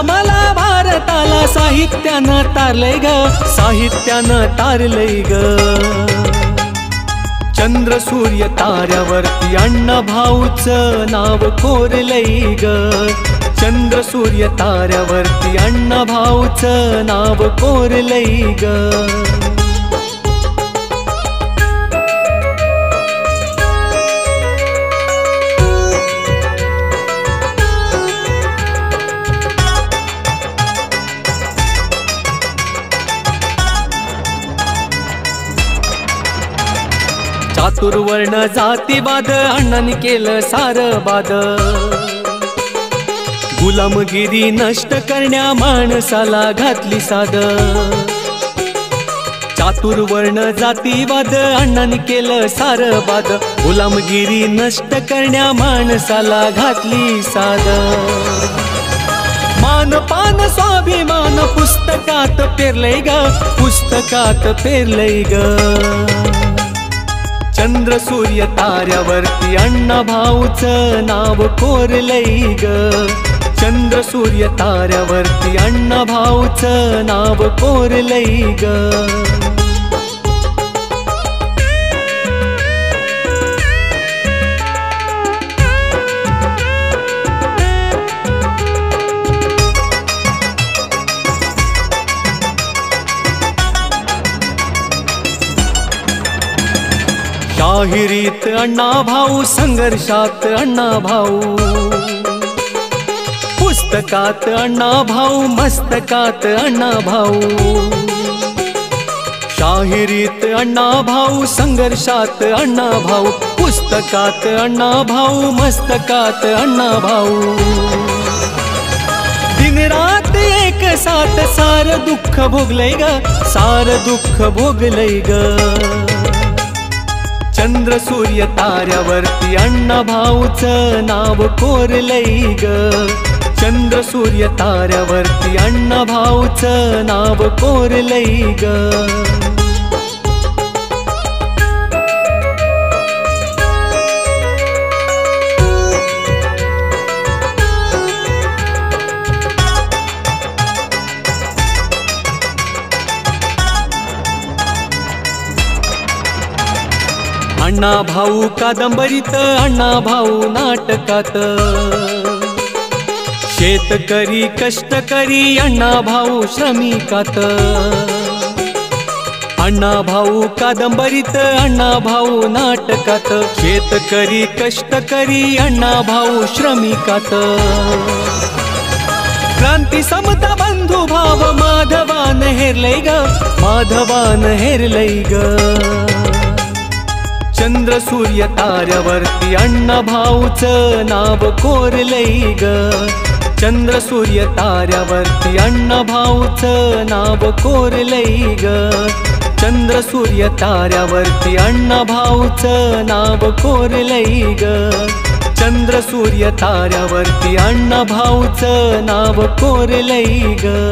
संग्रामाला भारताला साहित्यानं तारलंय ग, साहित्यानं तारलंय ग। चंद्र सूर्य ताऱ्यावरती अण्णा भाऊचं नाव कोरलंय ग, चंद्र सूर्य ताऱ्यावरती अण्णा भाऊचं नाव कोरलंय ग। चातुर्वर्ण जातीवाद अण्णांनी केलं सारं बाद, गुलामगिरी नष्ट करण्या माणसाला घातली साद। चातुर्वर्ण जातीवाद अण्णांनी केलं सारं बाद, गुलामगिरी नष्ट करण्या माणसाला घातली साद। मान पान स्वाभिमान पुस्तकात पेरलंय ग, पुस्तकात पेरलंय ग। चंद्र सूर्य ताऱ्यावरती अण्णा भाऊचं नाव कोरलंय ग, चंद्र सूर्य ताऱ्यावरती अण्णा भाऊचं नाव कोरलंय ग। शाहिरीत अण्णा भाऊ, संघर्षात अण्णा भाऊ, पुस्तकात अण्णा भाऊ, मस्तकात अण्णा भाऊ। शाहिरीत अण्णा भाऊ, संघर्षात अण्णा भाऊ, पुस्तकात अण्णा भाऊ, मस्तकात अण्णा भाऊ। दिन रात एक साथ सार दुःख भोगलंय ग, सार दुःख भोगलंय ग। चंद्र सूर्य ताऱ्यावरती अण्णा भाऊचं नाव कोरलंय ग, चंद्र सूर्य ताऱ्यावरती अण्णा भाऊचं नाव कोरलंय ग। अण्णा भाऊ कादंबरीत, अण्णा भाऊ नाटकात, शेतकरी कष्टकरी अण्णा भाऊ श्रमिकात। अण्णा भाऊ कादंबरीत, अण्णा भाऊ नाटकात, शेतकरी कष्टकरी अण्णा भाऊ श्रमिकात। क्रांती समता बंधू भाव माधवान हेरलंय ग, माधवान हेरलंय ग। चंद्र सूर्य ताऱ्यावरती अण्णा भाऊचं नाव कोरलंय ग, चंद्र सूर्य ताऱ्यावरती अण्णा भाऊचं नाव कोरलंय ग, चंद्र सूर्य ताऱ्यावरती अण्णा भाऊचं नाव कोरलंय ग, चंद्र सूर्य ताऱ्यावरती अण्णा भाऊचं नाव कोरलंय ग।